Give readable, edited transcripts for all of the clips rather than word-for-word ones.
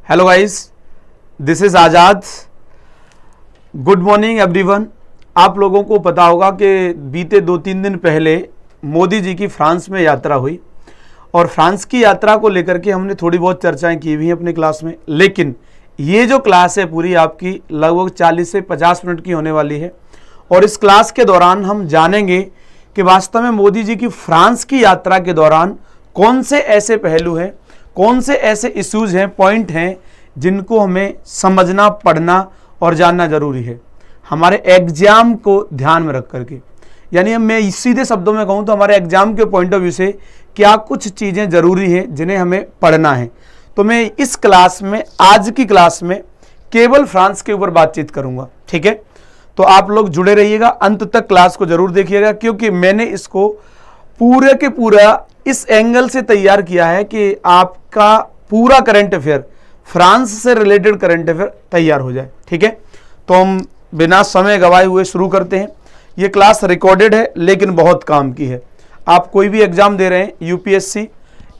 Hello guys, this is Azad. Good morning everyone. आप लोगों को पता होगा कि बीते 2-3 दिन पहले मोदी जी की फ्रांस में यात्रा हुई और फ्रांस की यात्रा को लेकर के हमने थोड़ी बहुत चर्चाएं की हुई हैं अपनी क्लास में। लेकिन ये जो क्लास है पूरी आपकी लगभग 40 से 50 मिनट की होने वाली है और इस क्लास के दौरान हम जानेंगे कि वास्तव में मोदी जी की फ्रांस की यात्रा के दौरान कौन से ऐसे पहलू हैं, कौन से ऐसे इश्यूज हैं, पॉइंट हैं जिनको हमें समझना, पढ़ना और जानना जरूरी है हमारे एग्जाम को ध्यान में रख करके। यानी मैं सीधे शब्दों में कहूँ तो हमारे एग्जाम के पॉइंट ऑफ व्यू से क्या कुछ चीज़ें जरूरी हैं जिन्हें हमें पढ़ना है। तो मैं इस क्लास में, आज की क्लास में केवल फ्रांस के ऊपर बातचीत करूंगा, ठीक है। तो आप लोग जुड़े रहिएगा, अंत तक क्लास को जरूर देखिएगा, क्योंकि मैंने इसको पूरे के पूरा इस एंगल से तैयार किया है कि आपका पूरा करंट अफेयर, फ्रांस से रिलेटेड करंट अफेयर तैयार हो जाए, ठीक है। तो हम बिना समय गवाए हुए शुरू करते हैं। ये क्लास रिकॉर्डेड है लेकिन बहुत काम की है। आप कोई भी एग्जाम दे रहे हैं, यूपीएससी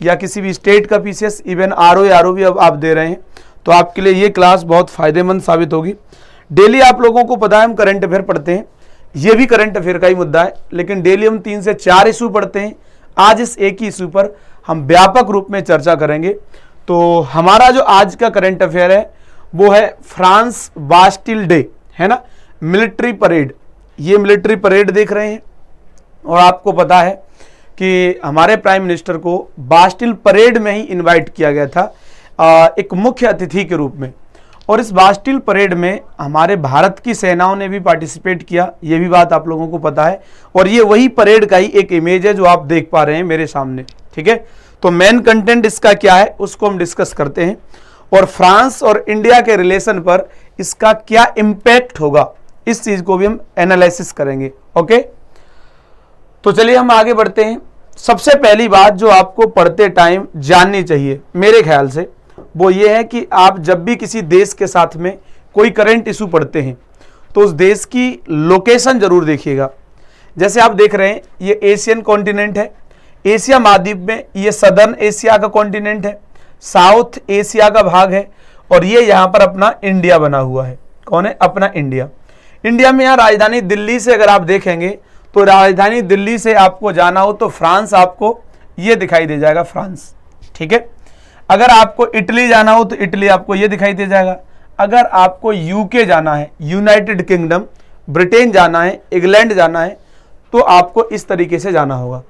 या किसी भी स्टेट का पीसीएस, इवन आरओ भी अब आप दे रहे हैं, तो आपके लिए ये क्लास बहुत फायदेमंद साबित होगी। डेली आप लोगों को पता है हम करंट अफेयर पढ़ते हैं, ये भी करंट अफेयर का ही मुद्दा है, लेकिन डेली हम 3 से 4 इशू पढ़ते हैं। आज इस एक ही इशू पर हम व्यापक रूप में चर्चा करेंगे। तो हमारा जो आज का करंट अफेयर है वो है फ्रांस बास्टिल डे, है ना, मिलिट्री परेड। ये मिलिट्री परेड देख रहे हैं और आपको पता है कि हमारे प्राइम मिनिस्टर को बास्टिल परेड में ही इनवाइट किया गया था एक मुख्य अतिथि के रूप में। और इस बास्टिल परेड में हमारे भारत की सेनाओं ने भी पार्टिसिपेट किया, ये भी बात आप लोगों को पता है। और ये वही परेड का ही एक इमेज है जो आप देख पा रहे हैं मेरे सामने, ठीक है। तो मेन कंटेंट इसका क्या है उसको हम डिस्कस करते हैं और फ्रांस और इंडिया के रिलेशन पर इसका क्या इम्पैक्ट होगा इस चीज को भी हम एनालिसिस करेंगे, ओके। तो चलिए हम आगे बढ़ते हैं। सबसे पहली बात जो आपको पढ़ते टाइम जाननी चाहिए मेरे ख्याल से वो ये है कि आप जब भी किसी देश के साथ में कोई करंट इशू पढ़ते हैं तो उस देश की लोकेशन जरूर देखिएगा। जैसे आप देख रहे हैं ये एशियन कॉन्टिनेंट है, एशिया महाद्वीप में ये सदर्न एशिया का कॉन्टिनेंट है, साउथ एशिया का भाग है और ये यहाँ पर अपना इंडिया बना हुआ है। कौन है? अपना इंडिया। इंडिया में यहाँ राजधानी दिल्ली से अगर आप देखेंगे तो राजधानी दिल्ली से आपको जाना हो तो फ्रांस आपको ये दिखाई दे जाएगा, फ्रांस, ठीक है। अगर आपको इटली जाना हो तो इटली आपको ये दिखाई दे जाएगा। अगर आपको यूके जाना है, यूनाइटेड किंगडम, ब्रिटेन जाना है, इंग्लैंड जाना है, तो आपको इस तरीके से जाना होगा।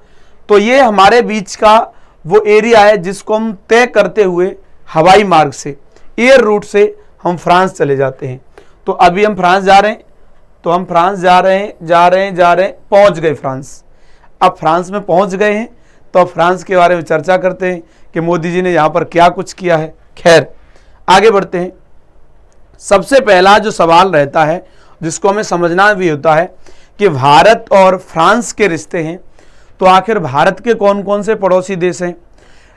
तो ये हमारे बीच का वो एरिया है जिसको हम तय करते हुए हवाई मार्ग से, एयर रूट से हम फ्रांस चले जाते हैं। तो अभी हम फ्रांस जा रहे हैं, तो हम फ्रांस जा रहे हैं, पहुंच गए फ्रांस। अब फ्रांस में पहुंच गए हैं तो अब फ्रांस के बारे में चर्चा करते हैं कि मोदी जी ने यहाँ पर क्या कुछ किया है। खैर आगे बढ़ते हैं। सबसे पहला जो सवाल रहता है जिसको हमें समझना भी होता है कि भारत और फ्रांस के रिश्ते हैं, तो आखिर भारत के कौन कौन से पड़ोसी देश हैं,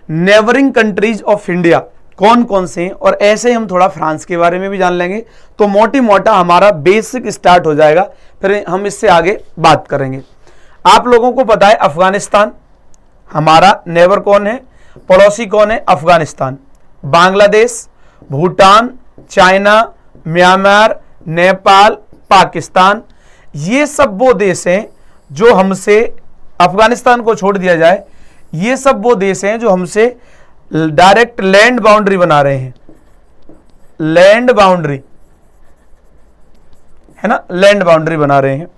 नेबरिंग कंट्रीज ऑफ इंडिया कौन कौन से हैं, और ऐसे ही हम थोड़ा फ्रांस के बारे में भी जान लेंगे। तो मोटी मोटा हमारा बेसिक स्टार्ट हो जाएगा, फिर हम इससे आगे बात करेंगे। आप लोगों को पता है अफगानिस्तान हमारा नेबर कौन है, पड़ोसी कौन है? अफगानिस्तान, बांग्लादेश, भूटान, चाइना, म्यांमार, नेपाल, पाकिस्तान, ये सब वो देश हैं जो हमसे, अफगानिस्तान को छोड़ दिया जाए, ये सब वो देश हैं जो हमसे डायरेक्ट लैंड बाउंड्री बना रहे हैं। लैंड बाउंड्री है ना, लैंड बाउंड्री बना रहे हैं।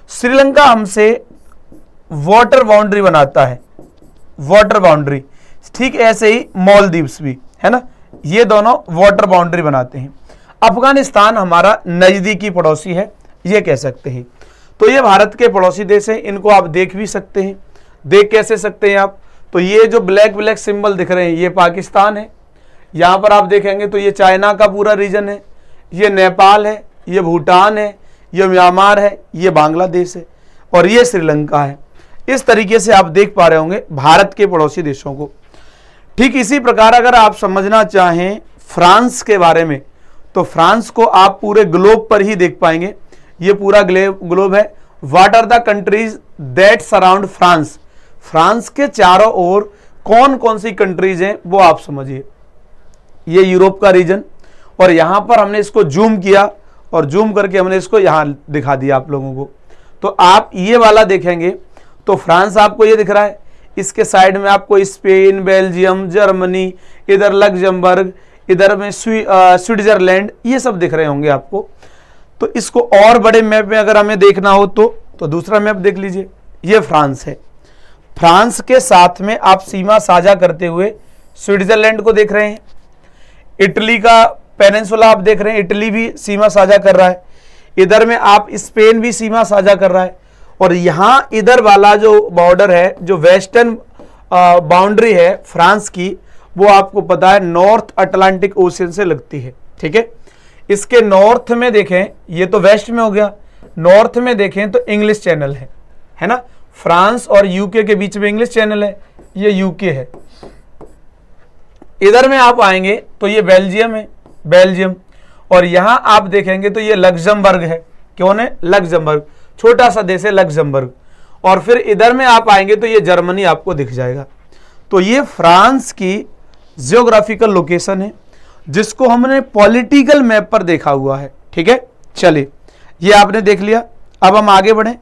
श्रीलंका हमसे वाटर बाउंड्री बनाता है, वाटर बाउंड्री, ठीक ऐसे ही मालदीव्स भी, है ना, ये दोनों वाटर बाउंड्री बनाते हैं। अफगानिस्तान हमारा नजदीकी पड़ोसी है, ये कह सकते हैं। तो ये भारत के पड़ोसी देश हैं, इनको आप देख भी सकते हैं। देख कैसे सकते हैं आप? तो ये जो ब्लैक ब्लैक सिंबल दिख रहे हैं ये पाकिस्तान है। यहाँ पर आप देखेंगे तो ये चाइना का पूरा रीजन है, ये नेपाल है, ये भूटान है, ये म्यांमार है, ये बांग्लादेश है और ये श्रीलंका है। इस तरीके से आप देख पा रहे होंगे भारत के पड़ोसी देशों को। ठीक इसी प्रकार अगर आप समझना चाहें फ्रांस के बारे में तो फ्रांस को आप पूरे ग्लोब पर ही देख पाएंगे। ये पूरा ग्लोब है। What are the countries that surround France? France के चारों ओर कौन कौन सी कंट्रीज हैं वो आप समझिए। ये यूरोप का रीजन, और यहां पर हमने इसको जूम किया और जूम करके हमने इसको यहां दिखा दिया आप लोगों को। तो आप ये वाला देखेंगे तो फ्रांस आपको ये दिख रहा है, इसके साइड में आपको स्पेन, बेल्जियम, जर्मनी, इधर लग्जमबर्ग, इधर में स्विट्जरलैंड, ये सब दिख रहे होंगे आपको। तो इसको और बड़े मैप में अगर हमें देखना हो तो दूसरा मैप देख लीजिए, ये फ्रांस है। फ्रांस के साथ में आप सीमा साझा करते हुए स्विट्जरलैंड को देख रहे हैं, इटली का पेनिनसुला आप देख रहे हैं, इटली भी सीमा साझा कर रहा है, इधर में आप स्पेन भी सीमा साझा कर रहा है, और यहां इधर वाला जो बॉर्डर है, जो वेस्टर्न बाउंड्री है फ्रांस की, वो आपको पता है नॉर्थ अटलांटिक ओशियन से लगती है। ठीक है, इसके नॉर्थ में देखें, ये तो वेस्ट में हो गया, नॉर्थ में देखें तो इंग्लिश चैनल है ना, फ्रांस और यूके के बीच में इंग्लिश चैनल है, ये यूके है। इधर में आप आएंगे तो ये बेल्जियम है, बेल्जियम, और यहां आप देखेंगे तो ये लग्जमबर्ग है। कौन है? लग्जमबर्ग, छोटा सा देश है लग्जमबर्ग। और फिर इधर में आप आएंगे तो ये जर्मनी आपको दिख जाएगा। तो ये फ्रांस की जियोग्राफिकल लोकेशन है, जिसको हमने पॉलिटिकल मैप पर देखा हुआ है। ठीक है, चलिए ये आपने देख लिया। अब हम आगे बढ़ें,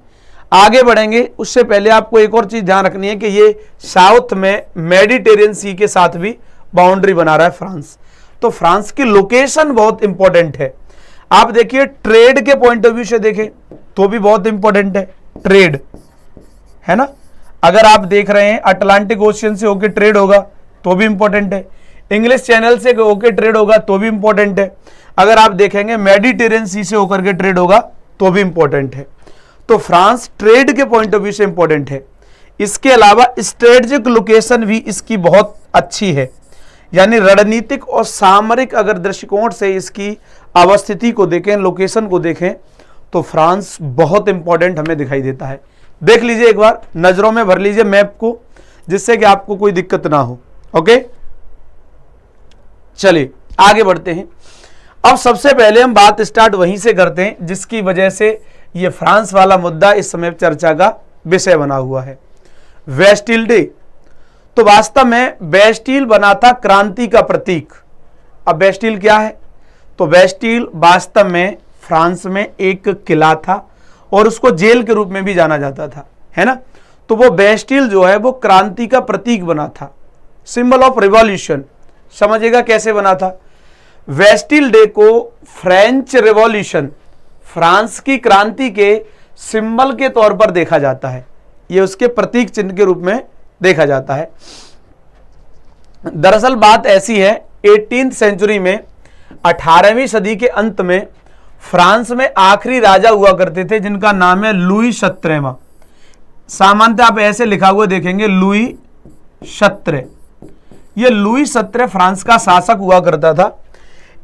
आगे बढ़ेंगे उससे पहले आपको एक और चीज ध्यान रखनी है कि ये साउथ में मेडिटेरियन सी के साथ भी बाउंड्री बना रहा है फ्रांस। तो फ्रांस की लोकेशन बहुत इंपॉर्टेंट है। आप देखिए ट्रेड के पॉइंट ऑफ व्यू से देखें तो भी बहुत इंपॉर्टेंट है, ट्रेड है ना। अगर आप देख रहे हैं अटलांटिक ओशियन से होकर ट्रेड होगा तो भी इंपॉर्टेंट है, इंग्लिश चैनल से होकर ट्रेड होगा तो भी इंपॉर्टेंट है, अगर आप देखेंगे मेडिटेरियन सी से होकर के ट्रेड होगा तो भी इंपॉर्टेंट है। तो फ्रांस ट्रेड के पॉइंट ऑफ व्यू से इंपॉर्टेंट है। इसके अलावा स्ट्रेटेजिक लोकेशन भी इसकी बहुत अच्छी है, यानी रणनीतिक और सामरिक अगर दृष्टिकोण से इसकी अवस्थिति को देखें, लोकेशन को देखें, तो फ्रांस बहुत इंपॉर्टेंट हमें दिखाई देता है। देख लीजिए एक बार, नजरों में भर लीजिए मैप को, जिससे कि आपको कोई दिक्कत ना हो। ओके, चलिए आगे बढ़ते हैं। अब सबसे पहले हम बात स्टार्ट वहीं से करते हैं जिसकी वजह से ये फ्रांस वाला मुद्दा इस समय चर्चा का विषय बना हुआ है, बेस्टिल डे। तो वास्तव में बेस्टिल बना था क्रांति का प्रतीक। अब बेस्टिल क्या है? तो बेस्टिल वास्तव में फ्रांस में एक किला था और उसको जेल के रूप में भी जाना जाता था, है ना। तो वो बेस्टिल जो है वो क्रांति का प्रतीक बना था, सिंबल ऑफ रिवॉल्यूशन। समझिएगा कैसे बना था। बेस्टिल डे को फ्रेंच रिवॉल्यूशन, फ्रांस की क्रांति के सिंबल के तौर पर देखा जाता है, ये उसके प्रतीक चिन्ह के रूप में देखा जाता है। दरअसल बात ऐसी है, 18th सेंचुरी में 18वीं सदी के अंत में फ्रांस में आखिरी राजा हुआ करते थे जिनका नाम है लुई 17वां। सामान्यतः आप ऐसे लिखा हुआ देखेंगे लुई 17। ये लुई 17 फ्रांस का शासक हुआ करता था।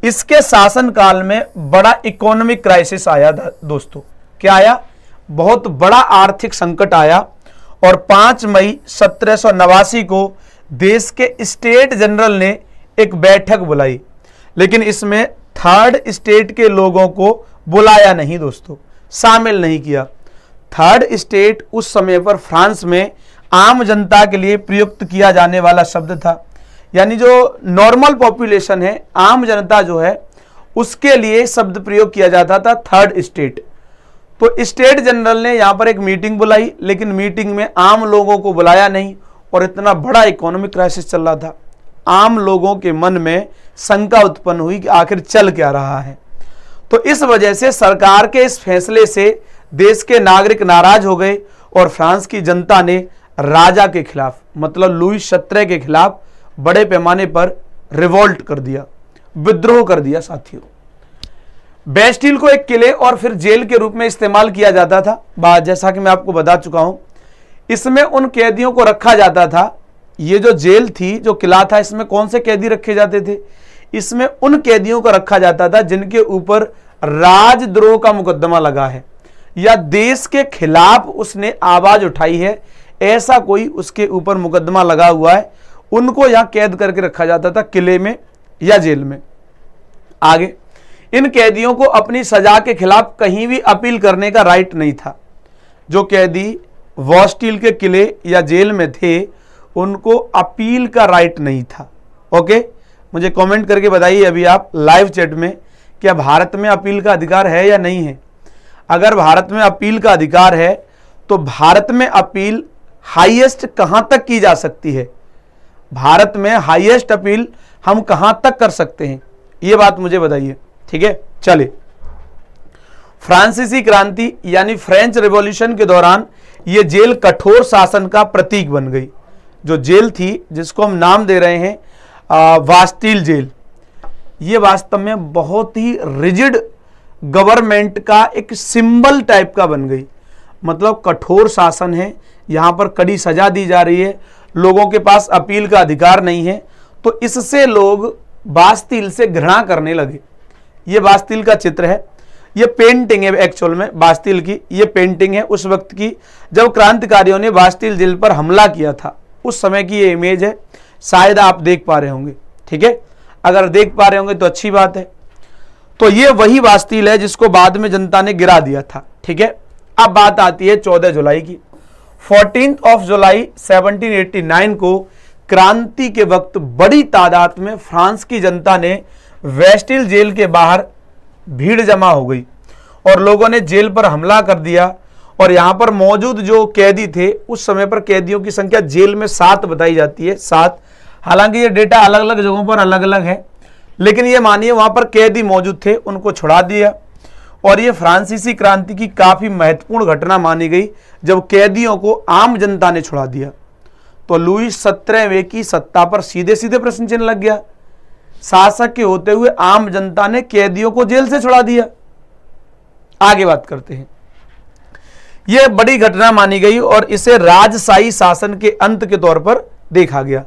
इसके शासन काल में बड़ा इकोनॉमिक क्राइसिस आया था दोस्तों। क्या आया? बहुत बड़ा आर्थिक संकट आया और 5 मई 1789 को देश के स्टेट जनरल ने एक बैठक बुलाई, लेकिन इसमें थर्ड स्टेट के लोगों को बुलाया नहीं दोस्तों, शामिल नहीं किया। थर्ड स्टेट उस समय पर फ्रांस में आम जनता के लिए प्रयुक्त किया जाने वाला शब्द था, यानी जो नॉर्मल पॉपुलेशन है, आम जनता जो है, उसके लिए शब्द प्रयोग किया जाता था थर्ड स्टेट। तो स्टेट जनरल ने यहां पर एक मीटिंग बुलाई, लेकिन मीटिंग में आम लोगों को बुलाया नहीं और इतना बड़ा इकोनॉमिक क्राइसिस चल रहा था, आम लोगों के मन में शंका उत्पन्न हुई कि आखिर चल क्या रहा है। तो इस वजह से सरकार के इस फैसले से देश के नागरिक नाराज हो गए और फ्रांस की जनता ने राजा के खिलाफ, मतलब लुई 17 के खिलाफ बड़े पैमाने पर रिवोल्ट कर दिया, विद्रोह कर दिया साथियों। बेस्टिल को एक किले और फिर जेल के रूप में इस्तेमाल किया जाता था। जैसा कि मैं आपको बता चुका हूं, इसमें उन कैदियों को रखा जाता था। ये जो जेल थी, जो किला था, इसमें कौन से कैदी रखे जाते थे? इसमें उन कैदियों को रखा जाता था जिनके ऊपर राजद्रोह का मुकदमा लगा है या देश के खिलाफ उसने आवाज उठाई है, ऐसा कोई उसके ऊपर मुकदमा लगा हुआ है, उनको यहां कैद करके रखा जाता था, किले में या जेल में। आगे, इन कैदियों को अपनी सजा के खिलाफ कहीं भी अपील करने का राइट नहीं था। जो कैदी बेस्टिल के किले या जेल में थे, उनको अपील का राइट नहीं था। ओके, मुझे कमेंट करके बताइए अभी आप लाइव चैट में, क्या भारत में अपील का अधिकार है या नहीं है। अगर भारत में अपील का अधिकार है तो भारत में अपील हाईएस्ट कहां तक की जा सकती है, भारत में हाईएस्ट अपील हम कहां तक कर सकते हैं, यह बात मुझे बताइए। ठीक है, चलिए। फ्रांसीसी क्रांति यानी फ्रेंच रिवॉल्यूशन के दौरान यह जेल कठोर शासन का प्रतीक बन गई। जो जेल थी जिसको हम नाम दे रहे हैं बास्टिल जेल, ये वास्तव में बहुत ही रिजिड गवर्नमेंट का एक सिंबल टाइप का बन गई। मतलब कठोर शासन है, यहाँ पर कड़ी सजा दी जा रही है, लोगों के पास अपील का अधिकार नहीं है, तो इससे लोग बास्टिल से घृणा करने लगे। ये बास्टिल का चित्र है, ये पेंटिंग है एक्चुअल में बास्टिल की, ये पेंटिंग है उस वक्त की जब क्रांतिकारियों ने बास्टिल जेल पर हमला किया था, उस समय की ये इमेज है। शायद आप देख पा रहे होंगे। ठीक है, अगर देख पा रहे होंगे तो अच्छी बात है। तो ये वही बास्टिल है जिसको बाद में जनता ने गिरा दिया था। ठीक है, अब बात आती है 14 जुलाई की। 14 जुलाई 1789 को क्रांति के वक्त बड़ी तादाद में फ्रांस की जनता ने बास्टिल जेल के बाहर भीड़ जमा हो गई और लोगों ने जेल पर हमला कर दिया। और यहां पर मौजूद जो कैदी थे, उस समय पर कैदियों की संख्या जेल में 7 बताई जाती है, 7। हालांकि ये डेटा अलग अलग जगहों पर अलग अलग है, लेकिन ये मानिए वहां पर कैदी मौजूद थे, उनको छुड़ा दिया। और ये फ्रांसीसी क्रांति की काफी महत्वपूर्ण घटना मानी गई जब कैदियों को आम जनता ने छुड़ा दिया। तो लुईस 17वें की सत्ता पर सीधे सीधे प्रश्न चिन्ह लग गया। शासक के होते हुए आम जनता ने कैदियों को जेल से छुड़ा दिया। आगे बात करते हैं। यह बड़ी घटना मानी गई और इसे राजशाही शासन के अंत के तौर पर देखा गया।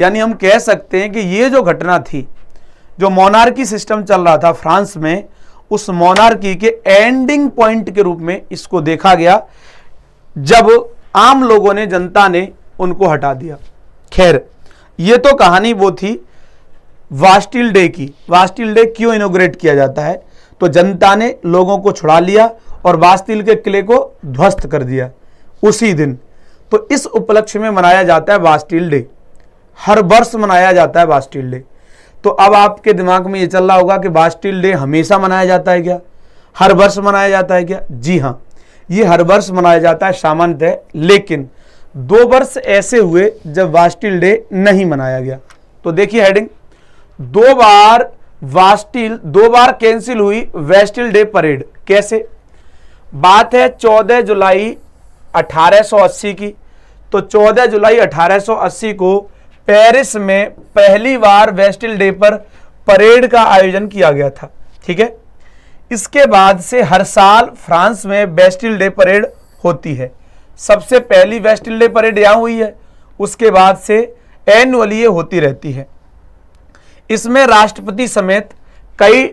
यानी हम कह सकते हैं कि ये जो घटना थी, जो मोनार्की सिस्टम चल रहा था फ्रांस में, उस मोनार्की के एंडिंग पॉइंट के रूप में इसको देखा गया जब आम लोगों ने, जनता ने उनको हटा दिया। खैर, ये तो कहानी वो थी बास्टिल डे की। बास्टिल डे क्यों इनोग्रेट किया जाता है? तो जनता ने लोगों को छुड़ा लिया और बास्टिल के किले को ध्वस्त कर दिया उसी दिन। तो इस उपलक्ष्य में मनाया जाता है बास्टिल डे, हर वर्ष मनाया जाता है बास्टिल डे। तो अब आपके दिमाग में ये चल रहा होगा कि बास्टिल डे हमेशा मनाया जाता है क्या, हर वर्ष मनाया जाता है क्या? जी हाँ, ये हर वर्ष मनाया जाता है सामान्यतः, लेकिन 2 वर्ष ऐसे हुए जब बास्टिल डे नहीं मनाया गया। तो देखिए हेडिंग, 2 बार कैंसिल हुई बास्टिल डे परेड। कैसे? बात है 14 जुलाई 1880 की। तो 14 जुलाई 1880 को पेरिस में पहली बार बास्टिल डे पर परेड का आयोजन किया गया था। ठीक है, इसके बाद से हर साल फ्रांस में बास्टिल डे परेड होती है। सबसे पहली बास्टिल डे परेड यहां हुई है, उसके बाद से एनुअली ये होती रहती है। इसमें राष्ट्रपति समेत कई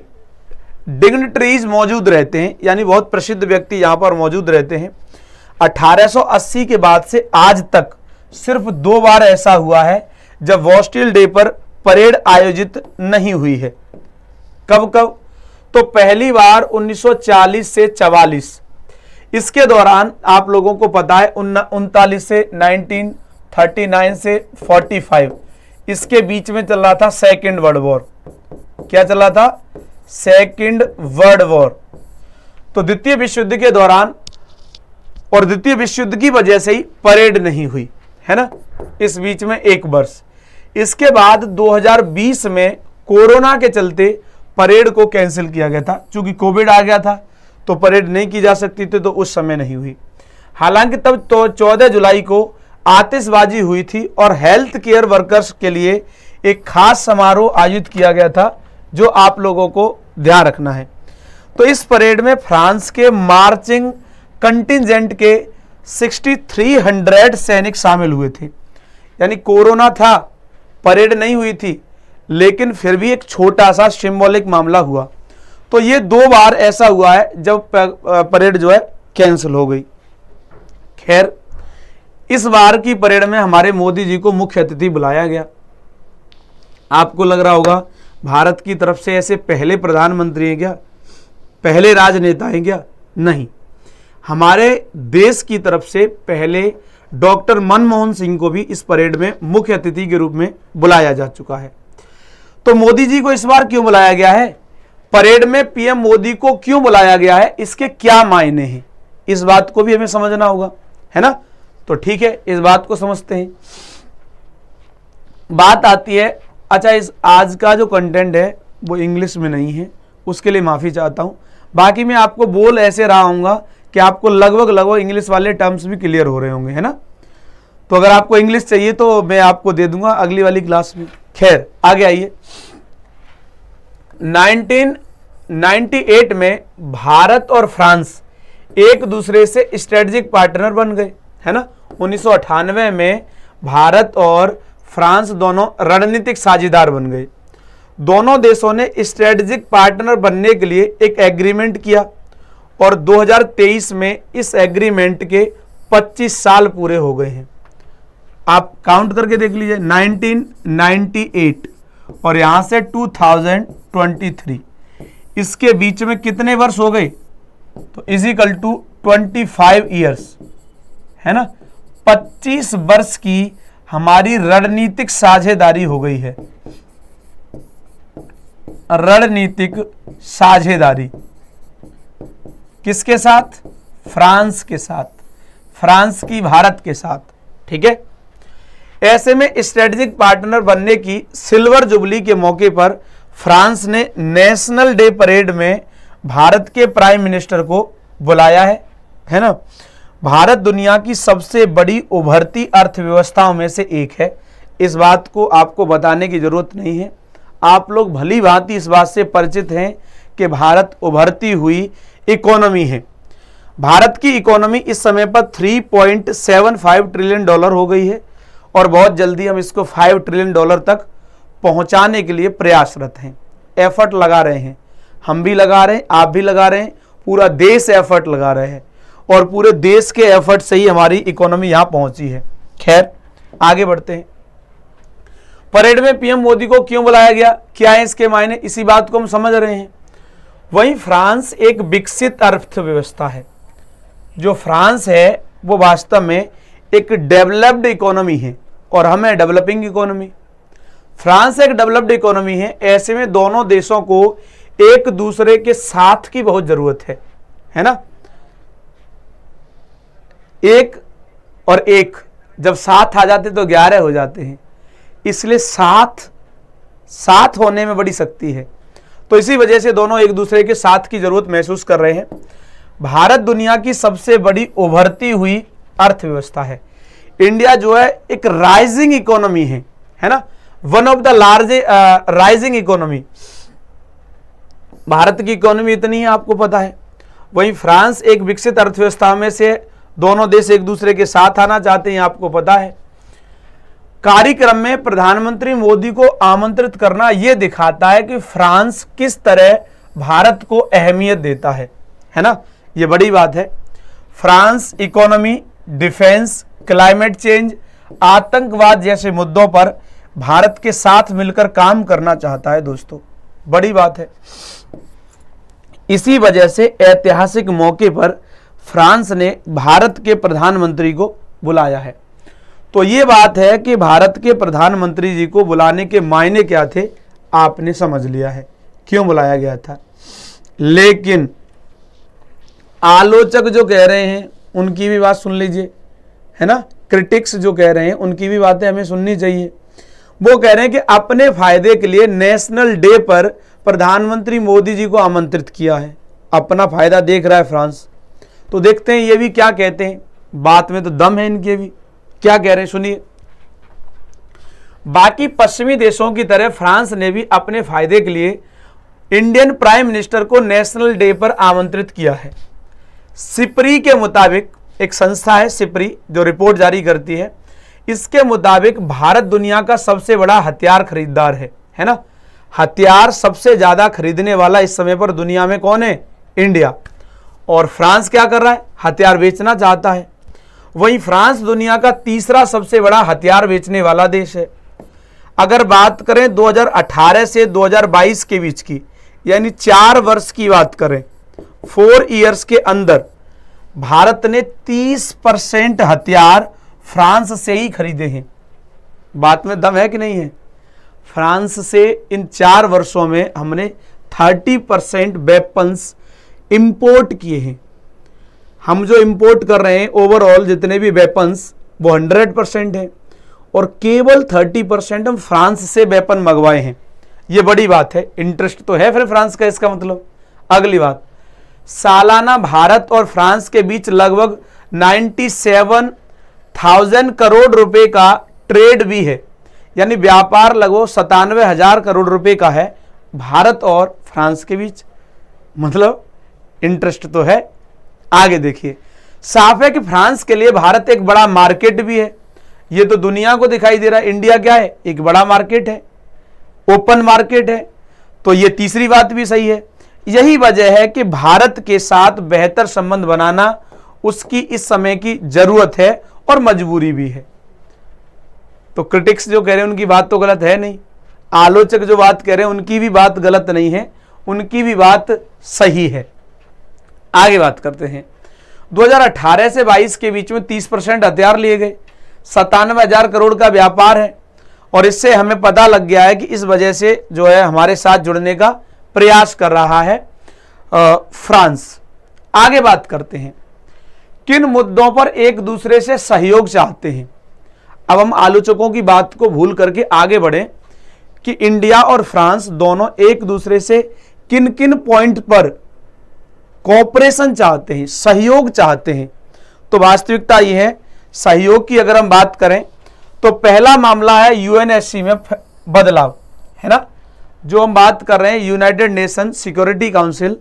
डिग्निटरीज मौजूद रहते हैं, यानी बहुत प्रसिद्ध व्यक्ति यहां पर मौजूद रहते हैं। 1880 के बाद से आज तक सिर्फ 2 बार ऐसा हुआ है जब बास्टिल डे पर परेड आयोजित नहीं हुई है। कब कब? तो पहली बार 1940 से 44। इसके दौरान आप लोगों को पता है 39 से 1939 से 45, इसके बीच में चल रहा था सेकेंड वर्ल्ड वॉर। क्या चल रहा था? Second world war. तो द्वितीय विश्व युद्ध के दौरान और द्वितीय विश्व युद्ध की वजह से ही परेड नहीं हुई है ना, इस बीच में 1 वर्ष। इसके बाद 2020 में कोरोना के चलते परेड को कैंसिल किया गया था, क्योंकि कोविड आ गया था तो परेड नहीं की जा सकती थी, तो उस समय नहीं हुई। हालांकि तब तो 14 जुलाई को आतिशबाजी हुई थी और हेल्थ केयर वर्कर्स के लिए एक खास समारोह आयोजित किया गया था, जो आप लोगों को ध्यान रखना है। तो इस परेड में फ्रांस के मार्चिंग कंटिजेंट के 6300 सैनिक शामिल हुए थे। यानी कोरोना था, परेड नहीं हुई थी, लेकिन फिर भी एक छोटा सा सिंबॉलिक मामला हुआ। तो ये 2 बार ऐसा हुआ है जब परेड जो है कैंसिल हो गई। खैर, इस बार की परेड में हमारे मोदी जी को मुख्य अतिथि बुलाया गया। आपको लग रहा होगा भारत की तरफ से ऐसे पहले प्रधानमंत्री हैं क्या, पहले राजनेता हैं क्या? नहीं, हमारे देश की तरफ से पहले डॉक्टर मनमोहन सिंह को भी इस परेड में मुख्य अतिथि के रूप में बुलाया जा चुका है। तो मोदी जी को इस बार क्यों बुलाया गया है, परेड में पीएम मोदी को क्यों बुलाया गया है, इसके क्या मायने हैं, इस बात को भी हमें समझना होगा, है ना। तो ठीक है, इस बात को समझते हैं। बात आती है, अच्छा इस आज का जो कंटेंट है वो इंग्लिश में नहीं है, उसके लिए माफ़ी चाहता हूँ। बाकी मैं आपको बोल ऐसे रहा हूँगा कि आपको लगभग इंग्लिश वाले टर्म्स भी क्लियर हो रहे होंगे, है ना। तो अगर आपको इंग्लिश चाहिए तो मैं आपको दे दूंगा अगली वाली क्लास में। खैर आगे आइए। 1998 में भारत और फ्रांस एक दूसरे से स्ट्रेटेजिक पार्टनर बन गए, है ना। 1998 में भारत और फ्रांस दोनों रणनीतिक साझेदार बन गए। दोनों देशों ने स्ट्रेटेजिक पार्टनर बनने के लिए एक एग्रीमेंट किया और 2023 में इस एग्रीमेंट के 25 साल पूरे हो गए हैं। आप काउंट करके देख लीजिए, 1998 और यहां से 2023, इसके बीच में कितने वर्ष हो गए, तो इजिकल टू 25 ईयर्स, है ना। 25 वर्ष की हमारी रणनीतिक साझेदारी हो गई है। रणनीतिक साझेदारी किसके साथ, फ्रांस के साथ, फ्रांस की भारत के साथ, ठीक है। ऐसे में स्ट्रेटेजिक पार्टनर बनने की सिल्वर जुबली के मौके पर फ्रांस ने नेशनल डे परेड में भारत के प्राइम मिनिस्टर को बुलाया है ना। भारत दुनिया की सबसे बड़ी उभरती अर्थव्यवस्थाओं में से एक है, इस बात को आपको बताने की जरूरत नहीं है। आप लोग भली भांति इस बात से परिचित हैं कि भारत उभरती हुई इकोनॉमी है। भारत की इकोनॉमी इस समय पर $3.75 ट्रिलियन हो गई है और बहुत जल्दी हम इसको $5 ट्रिलियन तक पहुंचाने के लिए प्रयासरत हैं, एफर्ट लगा रहे हैं। हम भी लगा रहे हैं, आप भी लगा रहे हैं, पूरा देश एफर्ट लगा रहे हैं और पूरे देश के एफर्ट से ही हमारी इकोनॉमी यहां पहुंची है। खैर आगे बढ़ते हैं। परेड में पीएम मोदी को क्यों बुलाया गया, क्या है इसके मायने, इसी बात को हम समझ रहे हैं। वहीं फ्रांस एक विकसित अर्थव्यवस्था है। जो फ्रांस है वो वास्तव में एक डेवलप्ड इकोनॉमी है और हम है डेवलपिंग इकोनॉमी। फ्रांस एक डेवलप्ड इकोनॉमी है, ऐसे में दोनों देशों को एक दूसरे के साथ की बहुत जरूरत है ना। एक और एक जब साथ आ जाते तो 11 हो जाते हैं, इसलिए साथ होने में बड़ी शक्ति है। तो इसी वजह से दोनों एक दूसरे के साथ की जरूरत महसूस कर रहे हैं। भारत दुनिया की सबसे बड़ी उभरती हुई अर्थव्यवस्था है। इंडिया जो है एक राइजिंग इकोनॉमी है ना, one of the largest rising economy. Bharat की इकोनॉमी इतनी है आपको पता है। वहीं फ्रांस एक विकसित अर्थव्यवस्था में से, दोनों देश एक दूसरे के साथ आना चाहते हैं, आपको पता है। कार्यक्रम में प्रधानमंत्री मोदी को आमंत्रित करना यह दिखाता है कि फ्रांस किस तरह भारत को अहमियत देता है ना। यह बड़ी बात है। France economy, defence, climate change, आतंकवाद जैसे मुद्दों पर भारत के साथ मिलकर काम करना चाहता है दोस्तों, बड़ी बात है। इसी वजह से ऐतिहासिक मौके पर फ्रांस ने भारत के प्रधानमंत्री को बुलाया है। तो ये बात है कि भारत के प्रधानमंत्री जी को बुलाने के मायने क्या थे, आपने समझ लिया है क्यों बुलाया गया था। लेकिन आलोचक जो कह रहे हैं उनकी भी बात सुन लीजिए, है ना। क्रिटिक्स जो कह रहे हैं उनकी भी बातें हमें सुननी चाहिए। वो कह रहे हैं कि अपने फायदे के लिए नेशनल डे पर प्रधानमंत्री मोदी जी को आमंत्रित किया है, अपना फायदा देख रहा है फ्रांस। तो देखते हैं ये भी क्या कहते हैं, बात में तो दम है इनके भी, क्या कह रहे हैं सुनिए। बाकी पश्चिमी देशों की तरह फ्रांस ने भी अपने फायदे के लिए इंडियन प्राइम मिनिस्टर को नेशनल डे पर आमंत्रित किया है। सिप्री के मुताबिक, एक संस्था है सिप्री जो रिपोर्ट जारी करती है, इसके मुताबिक भारत दुनिया का सबसे बड़ा हथियार खरीदार है ना। हथियार सबसे ज्यादा खरीदने वाला इस समय पर दुनिया में कौन है, इंडिया। और फ्रांस क्या कर रहा है, हथियार बेचना चाहता है। वहीं फ्रांस दुनिया का तीसरा सबसे बड़ा हथियार बेचने वाला देश है। अगर बात करें 2018 से 2022 के बीच की, यानी 4 वर्ष की बात करें, 4 ईयर्स के अंदर भारत ने 30% हथियार फ्रांस से ही खरीदे हैं। बात में दम है कि नहीं है। फ्रांस से इन 4 वर्षों में हमने 30% वेपन्स इंपोर्ट किए हैं। हम जो इंपोर्ट कर रहे हैं ओवरऑल जितने भी वेपन्स वो 100% है, और केवल 30% हम फ्रांस से वेपन मंगवाए हैं। ये बड़ी बात है, इंटरेस्ट तो है फिर फ्रांस का, इसका मतलब। अगली बात, सालाना भारत और फ्रांस के बीच लगभग 97,000 करोड़ रुपए का ट्रेड भी है, यानी व्यापार लगभग 97,000 करोड़ रुपए का है भारत और फ्रांस के बीच। मतलब इंटरेस्ट तो है। आगे देखिए, साफ है कि फ्रांस के लिए भारत एक बड़ा मार्केट भी है। ये तो दुनिया को दिखाई दे रहा है, इंडिया क्या है, एक बड़ा मार्केट है, ओपन मार्केट है। तो ये तीसरी बात भी सही है। यही वजह है कि भारत के साथ बेहतर संबंध बनाना उसकी इस समय की जरूरत है और मजबूरी भी है। तो क्रिटिक्स जो कह रहे हैं उनकी बात तो गलत है नहीं, आलोचक जो बात कह रहे हैं उनकी भी बात गलत नहीं है, उनकी भी बात सही है। आगे बात करते हैं। 2018 से 22 के बीच में 30% हथियार लिए गए, 97,000 करोड़ का व्यापार है, और इससे हमें पता लग गया है कि इस वजह से जो है हमारे साथ जुड़ने का प्रयास कर रहा है फ्रांस। आगे बात करते हैं, किन मुद्दों पर एक दूसरे से सहयोग चाहते हैं। अब हम आलोचकों की बात को भूल करके आगे बढ़े कि इंडिया और फ्रांस दोनों एक दूसरे से किन किन पॉइंट पर कोऑपरेशन चाहते हैं, सहयोग चाहते हैं। तो वास्तविकता यह है, सहयोग की अगर हम बात करें तो पहला मामला है यूएनएससी में बदलाव, है ना, जो हम बात कर रहे हैं यूनाइटेड नेशन सिक्योरिटी काउंसिल।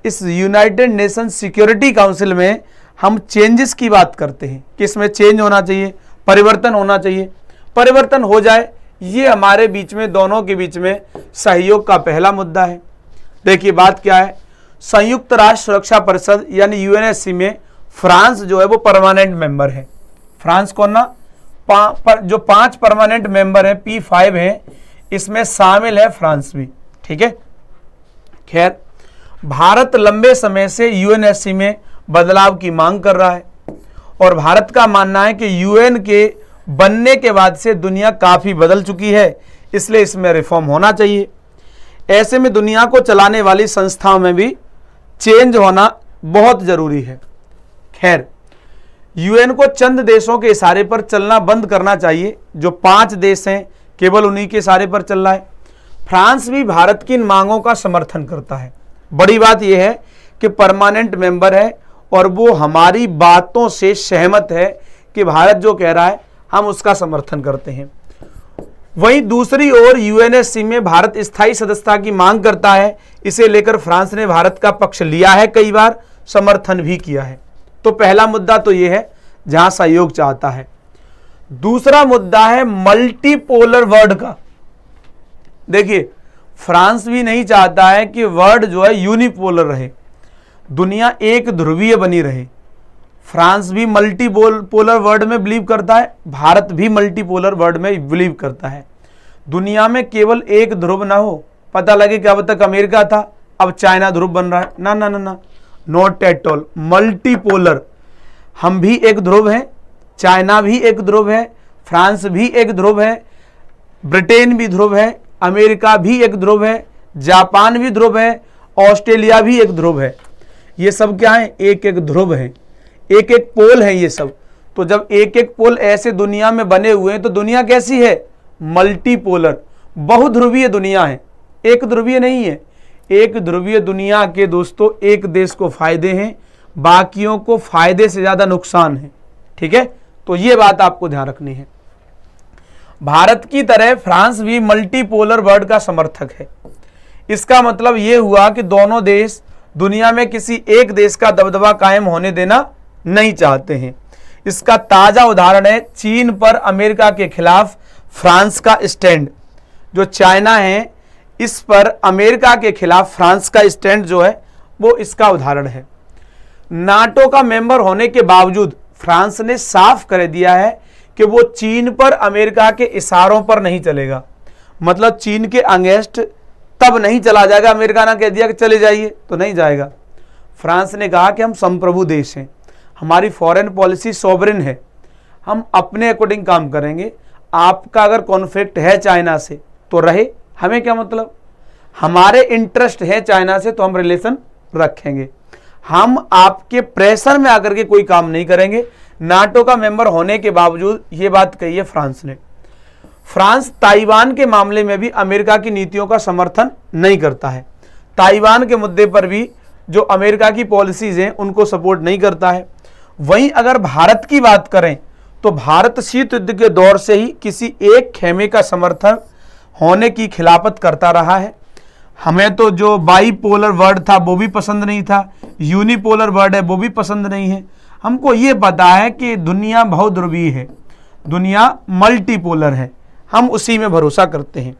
इस यूनाइटेड नेशन सिक्योरिटी काउंसिल में हम चेंजेस की बात करते हैं कि इसमें चेंज होना चाहिए, परिवर्तन होना चाहिए। परिवर्तन हो जाए, ये हमारे बीच में, दोनों के बीच में सहयोग का पहला मुद्दा है। देखिए बात क्या है, संयुक्त राष्ट्र सुरक्षा परिषद यानी यूएनएससी में फ्रांस जो है वो परमानेंट मेंबर है। फ्रांस कौन ना, जो 5 परमानेंट मेंबर है, P5 है, इसमें शामिल है फ्रांस भी। ठीक है, खैर भारत लंबे समय से यूएनएससी में बदलाव की मांग कर रहा है, और भारत का मानना है कि यूएन के बनने के बाद से दुनिया काफ़ी बदल चुकी है, इसलिए इसमें रिफॉर्म होना चाहिए। ऐसे में दुनिया को चलाने वाली संस्थाओं में भी चेंज होना बहुत ज़रूरी है। खैर, यूएन को चंद देशों के इशारे पर चलना बंद करना चाहिए, जो 5 देश हैं केवल उन्हीं के इशारे पर चल रहा है। फ्रांस भी भारत की इन मांगों का समर्थन करता है। बड़ी बात यह है कि परमानेंट मेंबर है और वो हमारी बातों से सहमत है कि भारत जो कह रहा है हम उसका समर्थन करते हैं। वहीं दूसरी ओर यूएनएससी में भारत स्थायी सदस्यता की मांग करता है। इसे लेकर फ्रांस ने भारत का पक्ष लिया है, कई बार समर्थन भी किया है। तो पहला मुद्दा तो यह है जहां सहयोग चाहता है। दूसरा मुद्दा है मल्टीपोलर वर्ल्ड का। देखिए, फ्रांस भी नहीं चाहता है कि वर्ल्ड जो है यूनिपोलर रहे, दुनिया एक ध्रुवीय बनी रहे। फ्रांस भी मल्टीपोलर वर्ल्ड में बिलीव करता है, भारत भी मल्टीपोलर वर्ल्ड में बिलीव करता है। दुनिया में केवल एक ध्रुव ना हो, पता लगे कि अब तक अमेरिका था अब चाइना ध्रुव बन रहा है, ना ना ना ना, नॉट एट ऑल। मल्टीपोलर, हम भी एक ध्रुव हैं, चाइना भी एक ध्रुव है, फ्रांस भी एक ध्रुव है, ब्रिटेन भी ध्रुव है, अमेरिका भी एक ध्रुव है, जापान भी ध्रुव है, ऑस्ट्रेलिया भी एक ध्रुव है। ये सब क्या है, एक एक ध्रुव है, एक एक पोल है ये सब। तो जब एक एक पोल ऐसे दुनिया में बने हुए हैं तो दुनिया कैसी है, मल्टीपोलर, बहुध्रुवीय दुनिया है, एक ध्रुवीय नहीं है। एक ध्रुवीय दुनिया के दोस्तों एक देश को फायदे हैं, बाकियों को फायदे से ज्यादा नुकसान है। ठीक है, तो ये बात आपको ध्यान रखनी है। भारत की तरह फ्रांस भी मल्टीपोलर वर्ल्ड का समर्थक है। इसका मतलब यह हुआ कि दोनों देश दुनिया में किसी एक देश का दबदबा कायम होने देना नहीं चाहते हैं। इसका ताजा उदाहरण है चीन पर अमेरिका के खिलाफ फ्रांस का स्टैंड। जो चाइना है इस पर अमेरिका के खिलाफ फ्रांस का स्टैंड जो है वो इसका उदाहरण है। नाटो का मेंबर होने के बावजूद फ्रांस ने साफ कर दिया है कि वो चीन पर अमेरिका के इशारों पर नहीं चलेगा। मतलब चीन के अगेंस्ट तब नहीं चला जाएगा, अमेरिका ने कह दिया कि चले जाइए तो नहीं जाएगा। फ्रांस ने कहा कि हम संप्रभु देश हैं, हमारी फॉरेन पॉलिसी सॉवरेन है, हम अपने अकॉर्डिंग काम करेंगे। आपका अगर कॉन्फ्लिक्ट है चाइना से तो रहे, हमें क्या मतलब, हमारे इंटरेस्ट है चाइना से तो हम रिलेशन रखेंगे। हम आपके प्रेशर में आकर के कोई काम नहीं करेंगे। नाटो का मेंबर होने के बावजूद ये बात कही है फ्रांस ने। फ्रांस ताइवान के मामले में भी अमेरिका की नीतियों का समर्थन नहीं करता है। ताइवान के मुद्दे पर भी जो अमेरिका की पॉलिसीज हैं उनको सपोर्ट नहीं करता है। वहीं अगर भारत की बात करें तो भारत शीत युद्ध के दौर से ही किसी एक खेमे का समर्थन होने की खिलाफत करता रहा है। हमें तो जो बाईपोलर वर्ड था वो भी पसंद नहीं था, यूनिपोलर वर्ड है वो भी पसंद नहीं है। हमको ये पता है कि दुनिया बहुध्रुवीय है, दुनिया मल्टीपोलर है, हम उसी में भरोसा करते हैं।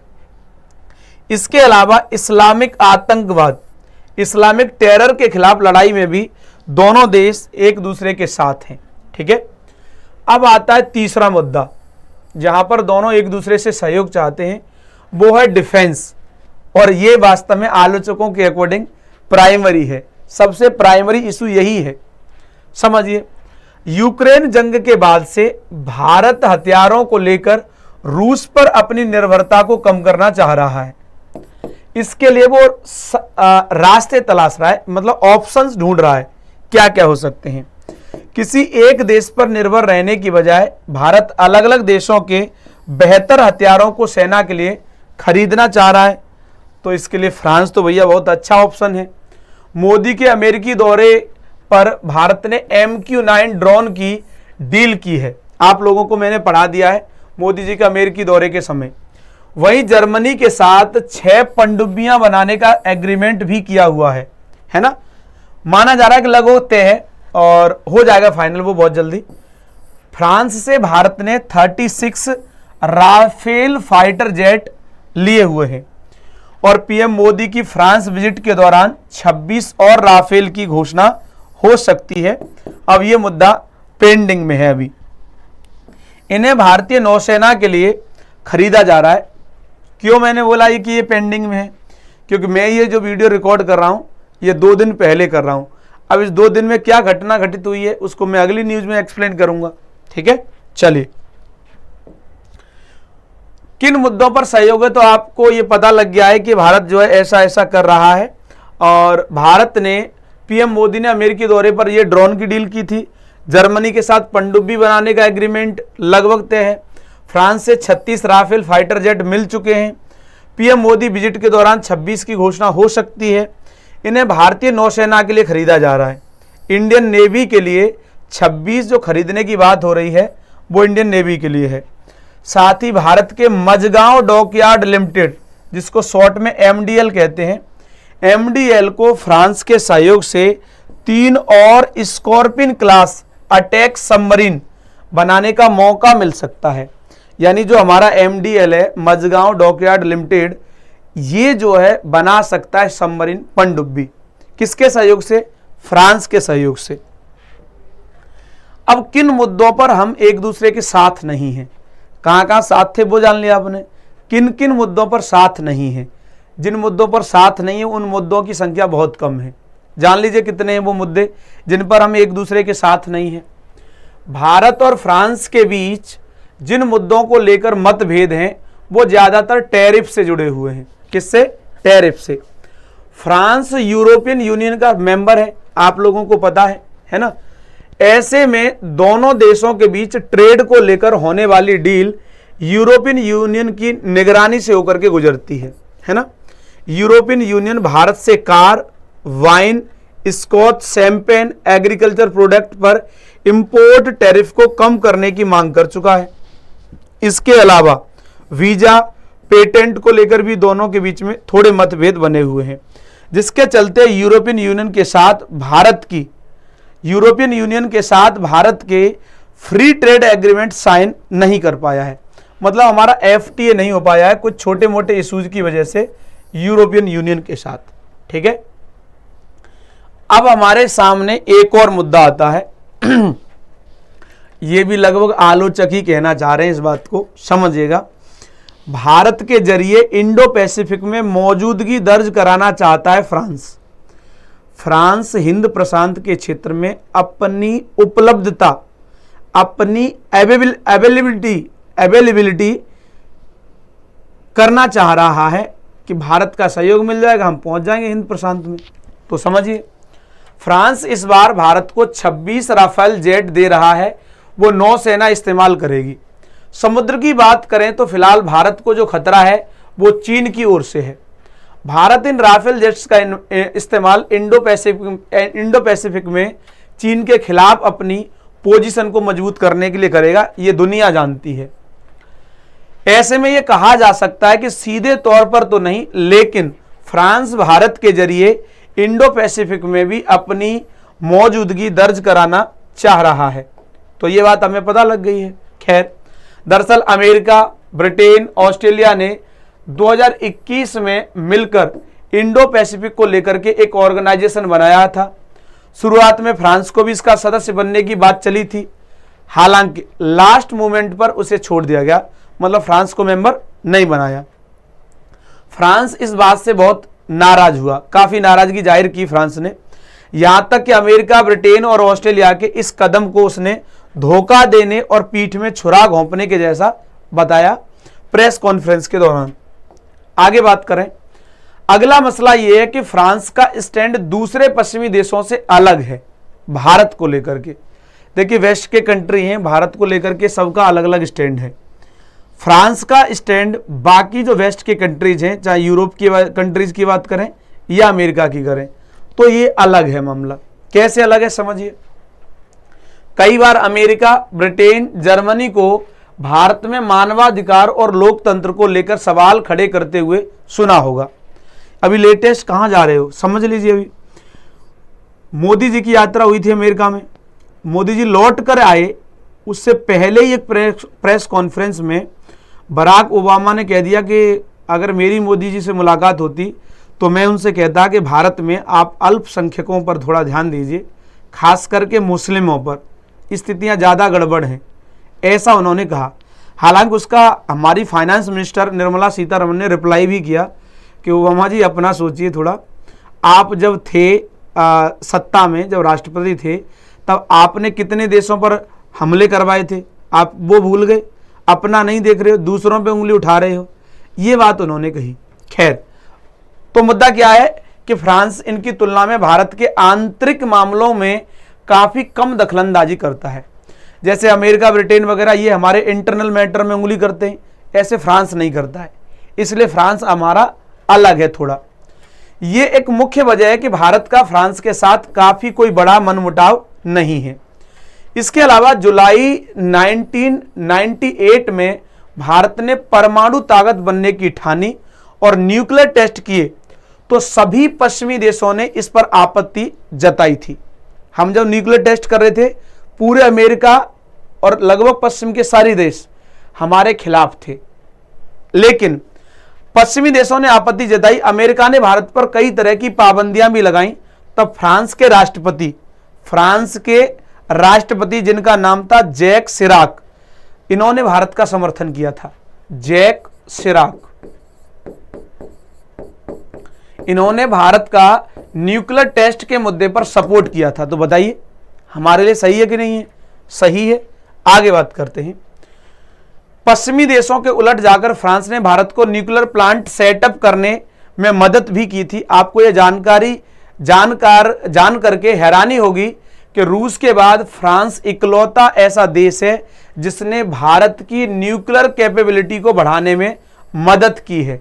इसके अलावा इस्लामिक आतंकवाद, इस्लामिक टेरर के खिलाफ लड़ाई में भी दोनों देश एक दूसरे के साथ हैं। ठीक है, अब आता है तीसरा मुद्दा जहां पर दोनों एक दूसरे से सहयोग चाहते हैं, वो है डिफेंस। और ये वास्तव में आलोचकों के अकॉर्डिंग प्राइमरी है, सबसे प्राइमरी इशू यही है। समझिए, यूक्रेन जंग के बाद से भारत हथियारों को लेकर रूस पर अपनी निर्भरता को कम करना चाह रहा है। इसके लिए वो रास्ते तलाश रहा है, मतलब ऑप्शंस ढूंढ रहा है, क्या क्या हो सकते हैं। किसी एक देश पर निर्भर रहने की बजाय भारत अलग अलग देशों के बेहतर हथियारों को सेना के लिए खरीदना चाह रहा है। तो इसके लिए फ्रांस तो भैया बहुत अच्छा ऑप्शन है। मोदी के अमेरिकी दौरे पर भारत ने MQ-9 ड्रोन की डील की है, आप लोगों को मैंने पढ़ा दिया है मोदी जी के अमेरिकी दौरे के समय। वहीं जर्मनी के साथ 6 पनडुब्बियां बनाने का एग्रीमेंट भी किया हुआ है ना। माना जा रहा है कि लगभग तय है और हो जाएगा फाइनल वो बहुत जल्दी। फ्रांस से भारत ने 36 राफेल फाइटर जेट लिए हुए हैं और पीएम मोदी की फ्रांस विजिट के दौरान 26 और राफेल की घोषणा हो सकती है। अब ये मुद्दा पेंडिंग में है अभी। इन्हें भारतीय नौसेना के लिए खरीदा जा रहा है। क्यों मैंने बोला ये कि ये पेंडिंग में है, क्योंकि मैं ये जो वीडियो रिकॉर्ड कर रहा हूं ये 2 दिन पहले कर रहा हूं। अब इस 2 दिन में क्या घटना घटित हुई है उसको मैं अगली न्यूज में एक्सप्लेन करूंगा। ठीक है, चलिए, किन मुद्दों पर सहयोग है तो आपको ये पता लग गया है कि भारत जो है ऐसा ऐसा कर रहा है। और भारत ने, पीएम मोदी ने अमेरिकी दौरे पर ये ड्रोन की डील की थी। जर्मनी के साथ पनडुब्बी बनाने का एग्रीमेंट लगभग तय है। फ्रांस से 36 राफेल फाइटर जेट मिल चुके हैं। पीएम मोदी विजिट के दौरान 26 की घोषणा हो सकती है। इन्हें भारतीय नौसेना के लिए खरीदा जा रहा है। इंडियन नेवी के लिए 26 जो खरीदने की बात हो रही है वो इंडियन नेवी के लिए है। साथ ही भारत के मझगांव डॉकयार्ड लिमिटेड, जिसको शॉर्ट में MDL कहते हैं, MDL को फ्रांस के सहयोग से 3 और स्कॉर्पियन क्लास अटैक सबमरीन बनाने का मौका मिल सकता है। यानी जो हमारा MDL है, मझगांव डॉकयार्ड लिमिटेड, ये जो है बना सकता है सबमरीन पनडुब्बी। किसके सहयोग से? फ्रांस के सहयोग से। अब किन मुद्दों पर हम एक दूसरे के साथ नहीं हैं, कहां कहां साथ थे वो जान लिया आपने। किन किन मुद्दों पर साथ नहीं है? जिन मुद्दों पर साथ नहीं है उन मुद्दों की संख्या बहुत कम है। जान लीजिए कितने हैं वो मुद्दे जिन पर हम एक दूसरे के साथ नहीं हैं। भारत और फ्रांस के बीच जिन मुद्दों को लेकर मतभेद हैं वो ज्यादातर टैरिफ से जुड़े हुए हैं। किससे? टैरिफ से। फ्रांस यूरोपियन यूनियन का मेंबर है, आप लोगों को पता है ना। ऐसे में दोनों देशों के बीच ट्रेड को लेकर होने वाली डील यूरोपियन यूनियन की निगरानी से होकर के गुजरती है ना। यूरोपियन यूनियन भारत से car, wine, scotch, champagne, agriculture product पर इंपोर्ट टैरिफ को कम करने की मांग कर चुका है। इसके अलावा वीजा, पेटेंट को लेकर भी दोनों के बीच में थोड़े मतभेद बने हुए हैं, जिसके चलते यूरोपियन यूनियन के साथ भारत के फ्री ट्रेड एग्रीमेंट साइन नहीं कर पाया है। मतलब हमारा FTA नहीं हो पाया है कुछ छोटे मोटे इश्यूज की वजह से यूरोपियन यूनियन के साथ। ठीक है, अब हमारे सामने एक और मुद्दा आता है ये भी लगभग आलोचक ही कहना चाह रहे हैं, इस बात को समझिएगा। भारत के जरिए इंडो पैसिफिक में मौजूदगी दर्ज कराना चाहता है फ्रांस। फ्रांस हिंद प्रशांत के क्षेत्र में अपनी उपलब्धता, अपनी अवेलेबिलिटी करना चाह रहा है कि भारत का सहयोग मिल जाएगा, हम पहुंच जाएंगे हिंद प्रशांत में। तो समझिए, फ्रांस इस बार भारत को 26 राफेल जेट दे रहा है, वो नौसेना इस्तेमाल करेगी। समुद्र की बात करें तो फिलहाल भारत को जो खतरा है वो चीन की ओर से है। भारत इन राफेल जेट्स का इस्तेमाल इंडो पैसिफिक में चीन के खिलाफ अपनी पोजीशन को मजबूत करने के लिए करेगा, ये दुनिया जानती है। ऐसे में ये कहा जा सकता है कि सीधे तौर पर तो नहीं, लेकिन फ्रांस भारत के जरिए इंडो पैसिफिक में भी अपनी मौजूदगी दर्ज कराना चाह रहा है। तो ये बात हमें पता लग गई है। खैर, दरअसल अमेरिका, ब्रिटेन, ऑस्ट्रेलिया ने 2021 में मिलकर इंडो पैसिफिक को लेकर के एक ऑर्गेनाइजेशन बनाया था। शुरुआत में फ्रांस को भी इसका सदस्य बनने की बात चली थी, हालांकि लास्ट मोमेंट पर उसे छोड़ दिया गया, मतलब फ्रांस को मेंबर नहीं बनाया। फ्रांस इस बात से बहुत नाराज हुआ, काफी नाराजगी जाहिर की फ्रांस ने, यहां तक कि अमेरिका, ब्रिटेन और ऑस्ट्रेलिया के इस कदम को उसने धोखा देने और पीठ में छुरा घोंपने के जैसा बताया प्रेस कॉन्फ्रेंस के दौरान। आगे बात करें, अगला मसला यह है कि फ्रांस का स्टैंड दूसरे पश्चिमी देशों से अलग है भारत को लेकर के। देखिए, वेस्ट के कंट्री हैं, भारत को लेकर के सबका अलग अलग स्टैंड है। फ्रांस का स्टैंड बाकी जो वेस्ट के कंट्रीज हैं, चाहे यूरोप की कंट्रीज की बात करें या अमेरिका की करें, तो ये अलग है मामला। कैसे अलग है समझिए। कई बार अमेरिका, ब्रिटेन, जर्मनी को भारत में मानवाधिकार और लोकतंत्र को लेकर सवाल खड़े करते हुए सुना होगा। अभी लेटेस्ट कहां जा रहे हो समझ लीजिए। अभी मोदी जी की यात्रा हुई थी अमेरिका में, मोदी जी लौट कर आए, उससे पहले ही एक प्रेस कॉन्फ्रेंस में बराक ओबामा ने कह दिया कि अगर मेरी मोदी जी से मुलाकात होती तो मैं उनसे कहता कि भारत में आप अल्पसंख्यकों पर थोड़ा ध्यान दीजिए, खास करके मुस्लिमों पर, स्थितियां ज़्यादा गड़बड़ हैं, ऐसा उन्होंने कहा। हालांकि उसका हमारी फाइनेंस मिनिस्टर निर्मला सीतारमण ने रिप्लाई भी किया कि ओबामा जी अपना सोचिए थोड़ा, आप जब थे सत्ता में, जब राष्ट्रपति थे, तब आपने कितने देशों पर हमले करवाए थे, आप वो भूल गए, अपना नहीं देख रहे हो, दूसरों पे उंगली उठा रहे हो, ये बात उन्होंने कही। खैर, तो मुद्दा क्या है कि फ्रांस इनकी तुलना में भारत के आंतरिक मामलों में काफ़ी कम दखलंदाजी करता है। जैसे अमेरिका, ब्रिटेन वगैरह ये हमारे इंटरनल मैटर में उंगली करते हैं, ऐसे फ्रांस नहीं करता है, इसलिए फ्रांस हमारा अलग है थोड़ा। ये एक मुख्य वजह है कि भारत का फ्रांस के साथ काफ़ी कोई बड़ा मनमुटाव नहीं है। इसके अलावा जुलाई 1998 में भारत ने परमाणु ताकत बनने की ठानी और न्यूक्लियर टेस्ट किए, तो सभी पश्चिमी देशों ने इस पर आपत्ति जताई थी। हम जब न्यूक्लियर टेस्ट कर रहे थे, पूरे अमेरिका और लगभग पश्चिम के सारे देश हमारे खिलाफ थे, लेकिन पश्चिमी देशों ने आपत्ति जताई। अमेरिका ने भारत पर कई तरह की पाबंदियां भी लगाई। तब फ्रांस के राष्ट्रपति जिनका नाम था जैक शिराक, इन्होंने भारत का समर्थन किया था। जैक शिराक, इन्होंने भारत का न्यूक्लियर टेस्ट के मुद्दे पर सपोर्ट किया था। तो बताइए हमारे लिए सही है कि नहीं है? सही है। आगे बात करते हैं। पश्चिमी देशों के उलट जाकर फ्रांस ने भारत को न्यूक्लियर प्लांट सेटअप करने में मदद भी की थी। आपको यह जान करके हैरानी होगी कि रूस के बाद फ्रांस इकलौता ऐसा देश है जिसने भारत की न्यूक्लियर कैपेबिलिटी को बढ़ाने में मदद की है।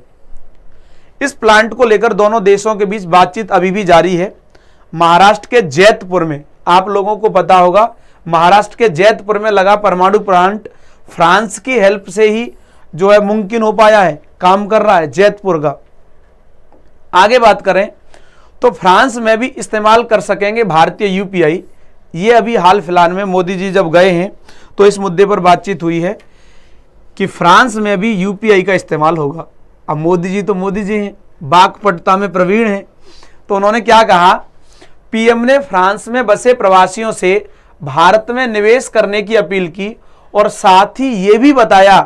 इस प्लांट को लेकर दोनों देशों के बीच बातचीत अभी भी जारी है। महाराष्ट्र के जैतपुर में, आप लोगों को पता होगा, महाराष्ट्र के जैतपुर में लगा परमाणु प्लांट फ्रांस की हेल्प से ही जो है मुमकिन हो पाया है, काम कर रहा है जैतपुर का। आगे बात करें तो फ्रांस में भी इस्तेमाल कर सकेंगे भारतीय यूपीआई। ये अभी हाल फिलहाल में मोदी जी जब गए हैं तो इस मुद्दे पर बातचीत हुई है कि फ्रांस में भी यूपीआई का इस्तेमाल होगा। अब मोदी जी तो मोदी जी हैं, बागपटुता में प्रवीण हैं, तो उन्होंने क्या कहा, पीएम ने फ्रांस में बसे प्रवासियों से भारत में निवेश करने की अपील की और साथ ही ये भी बताया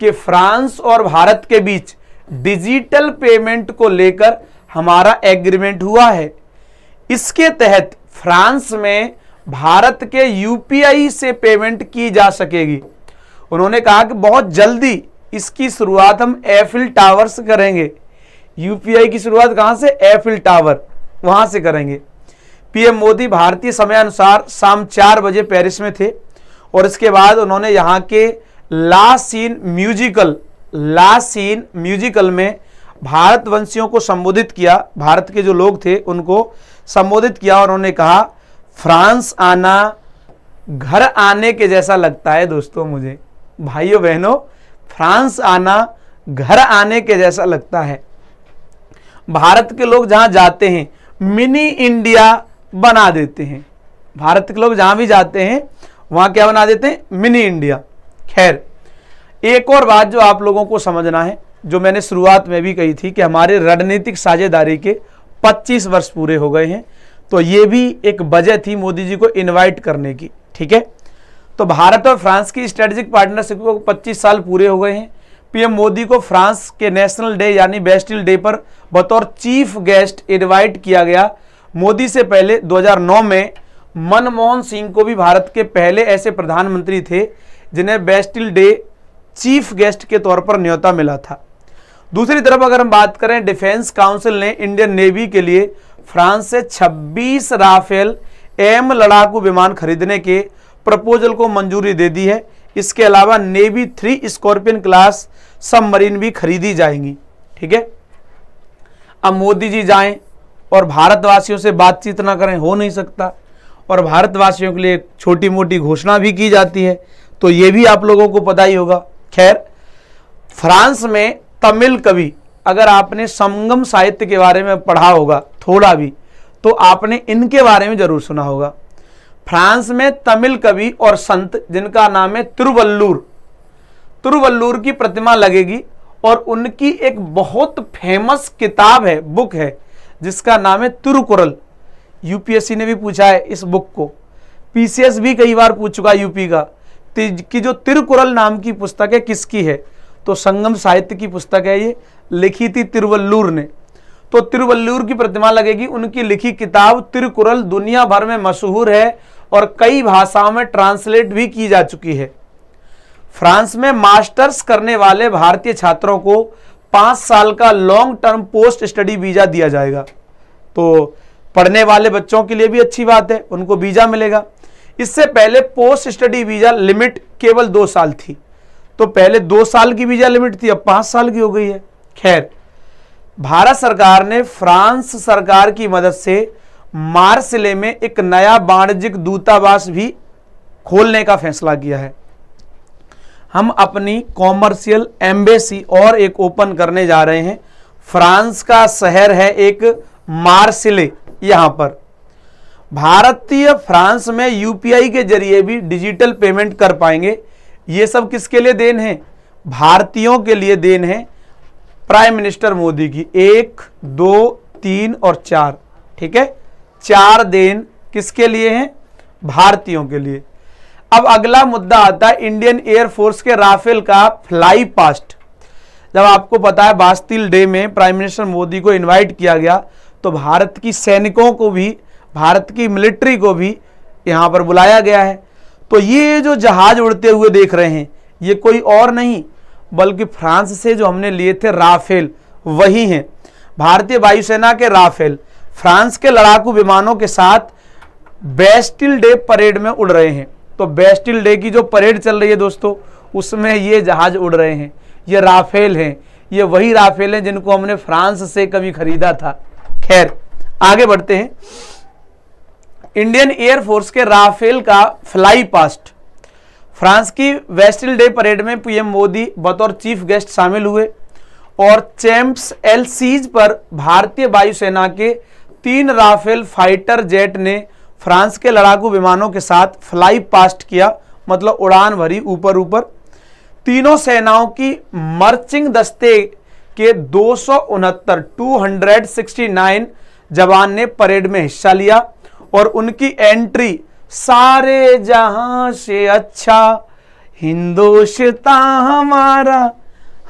कि फ्रांस और भारत के बीच डिजिटल पेमेंट को लेकर हमारा एग्रीमेंट हुआ है। इसके तहत फ्रांस में भारत के यूपीआई से पेमेंट की जा सकेगी। उन्होंने कहा कि बहुत जल्दी इसकी शुरुआत हम एफिल टावर से करेंगे। यूपीआई की शुरुआत कहां से? एफिल टावर, वहां से करेंगे। पीएम मोदी भारतीय समय अनुसार शाम 4 बजे पेरिस में थे और इसके बाद उन्होंने यहाँ के ला सीन म्यूजिकल में भारतवंशियों को संबोधित किया। भारत के जो लोग थे उनको संबोधित किया और उन्होंने कहा, फ्रांस आना घर आने के जैसा लगता है दोस्तों मुझे। भाइयों बहनों, फ्रांस आना घर आने के जैसा लगता है। भारत के लोग जहां जाते हैं मिनी इंडिया बना देते हैं। भारत के लोग जहां भी जाते हैं वहां क्या बना देते हैं? Mini India. खैर, एक और बात जो आप लोगों को समझना है, जो मैंने शुरुआत में भी कही थी कि हमारे रणनीतिक साझेदारी के 25 वर्ष पूरे हो गए हैं, तो ये भी एक वजह थी मोदी जी को इनवाइट करने की। ठीक है, तो भारत और फ्रांस की स्ट्रेटेजिक पार्टनरशिप को 25 साल पूरे हो गए हैं। पीएम मोदी को फ्रांस के नेशनल डे यानी बेस्टिल डे पर बतौर चीफ गेस्ट इनवाइट किया गया। मोदी से पहले 2009 में मनमोहन सिंह को भी भारत के पहले ऐसे प्रधानमंत्री थे जिन्हें बेस्टिल डे चीफ गेस्ट के तौर पर न्योता मिला था। दूसरी तरफ अगर हम बात करें, डिफेंस काउंसिल ने इंडियन नेवी के लिए फ्रांस से 26 राफेल एम लड़ाकू विमान खरीदने के प्रपोजल को मंजूरी दे दी है। इसके अलावा नेवी 3 स्कॉर्पियन क्लास सबमरीन भी खरीदी जाएंगी। ठीक है, अब मोदी जी जाएं और भारतवासियों से बातचीत ना करें, हो नहीं सकता। और भारतवासियों के लिए छोटी मोटी घोषणा भी की जाती है, तो ये भी आप लोगों को पता ही होगा। खैर, फ्रांस में तमिल कवि, अगर आपने संगम साहित्य के बारे में पढ़ा होगा थोड़ा भी, तो आपने इनके बारे में जरूर सुना होगा। फ्रांस में तमिल कवि और संत जिनका नाम है तिरुवल्लुर की प्रतिमा लगेगी और उनकी एक बहुत फेमस किताब है, बुक है, जिसका नाम है तिरुकुरल। यूपीएससी ने भी पूछा है इस बुक को, पीसीएस भी कई बार पूछ चुका यूपी का कि जो तिरुकुरल नाम की पुस्तक है किसकी है, तो संगम साहित्य की पुस्तक है, ये लिखी थी तिरुवल्लुर ने। तो तिरुवल्लुर की प्रतिमा लगेगी। उनकी लिखी किताब तिरुकुरल दुनिया भर में मशहूर है और कई भाषाओं में ट्रांसलेट भी की जा चुकी है। फ्रांस में मास्टर्स करने वाले भारतीय छात्रों को 5 साल का long term post study visa दिया जाएगा। तो पढ़ने वाले बच्चों के लिए भी अच्छी बात है, उनको वीजा मिलेगा। इससे पहले पोस्ट स्टडी वीजा लिमिट केवल 2 साल थी, तो पहले 2 साल की वीजा लिमिट थी, अब 5 साल की हो गई है। खैर, भारत सरकार ने फ्रांस सरकार की मदद से मार्सिले में एक नया वाणिज्यिक दूतावास भी खोलने का फैसला किया है। हम अपनी कॉमर्शियल एम्बेसी और एक ओपन करने जा रहे हैं। फ्रांस का शहर है एक मार्सिले। यहां पर भारतीय फ्रांस में यूपीआई के जरिए भी डिजिटल पेमेंट कर पाएंगे। ये सब किसके लिए देन है? भारतीयों के लिए देन है प्राइम मिनिस्टर मोदी की। 1, 2, 3 और 4, ठीक है, 4 देन किसके लिए हैं? भारतीयों के लिए। अब अगला मुद्दा आता है इंडियन एयरफोर्स के राफेल का फ्लाई पास्ट। जब आपको पता है बास्टिल डे में प्राइम मिनिस्टर मोदी को इनवाइट किया गया, तो भारत की सैनिकों को भी, भारत की मिलिट्री को भी यहां पर बुलाया गया है। तो ये जो जहाज उड़ते हुए देख रहे हैं, ये कोई और नहीं बल्कि फ्रांस से जो हमने लिए थे राफेल, वही हैं। भारतीय वायुसेना के राफेल फ्रांस के लड़ाकू विमानों के साथ बेस्टिल डे परेड में उड़ रहे हैं। तो बेस्टिल डे की जो परेड चल रही है दोस्तों, उसमें ये जहाज उड़ रहे हैं। ये राफेल हैं, ये वही राफेल हैं जिनको हमने फ्रांस से कभी खरीदा था। खैर, आगे बढ़ते हैं। इंडियन एयरफोर्स के राफेल का फ्लाई पास्ट। फ्रांस की बेस्टिल डे परेड में पीएम मोदी बतौर चीफ गेस्ट शामिल हुए और चैंप्स एलसीज पर भारतीय वायुसेना के 3 राफेल फाइटर जेट ने फ्रांस के लड़ाकू विमानों के साथ फ्लाई पास्ट किया, मतलब उड़ान भरी ऊपर ऊपर। तीनों सेनाओं की मार्चिंग दस्ते के 269 जवान ने परेड में हिस्सा लिया और उनकी एंट्री सारे जहां से अच्छा हिंदुस्तान हमारा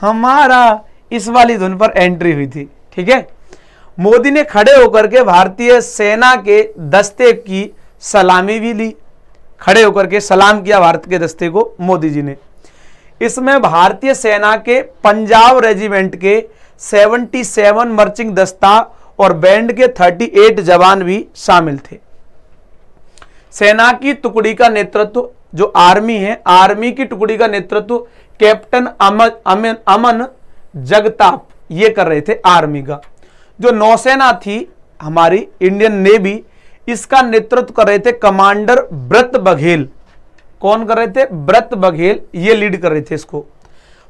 हमारा, इस वाली धुन पर एंट्री हुई थी। ठीक है, मोदी ने खड़े होकर के भारतीय सेना के दस्ते की सलामी भी ली। खड़े होकर के सलाम किया भारत के दस्ते को मोदी जी ने। इसमें भारतीय सेना के पंजाब रेजिमेंट के 77 मार्चिंग दस्ता और बैंड के 38 जवान भी शामिल थे। सेना की टुकड़ी का नेतृत्व, जो आर्मी है, आर्मी की टुकड़ी का नेतृत्व कैप्टन अमन जगताप ये कर रहे थे आर्मी का। जो नौसेना थी हमारी इंडियन नेवी, इसका नेतृत्व कर रहे थे कमांडर ब्रत बघेल। कौन कर रहे थे? ब्रत बघेल ये लीड कर रहे थे इसको।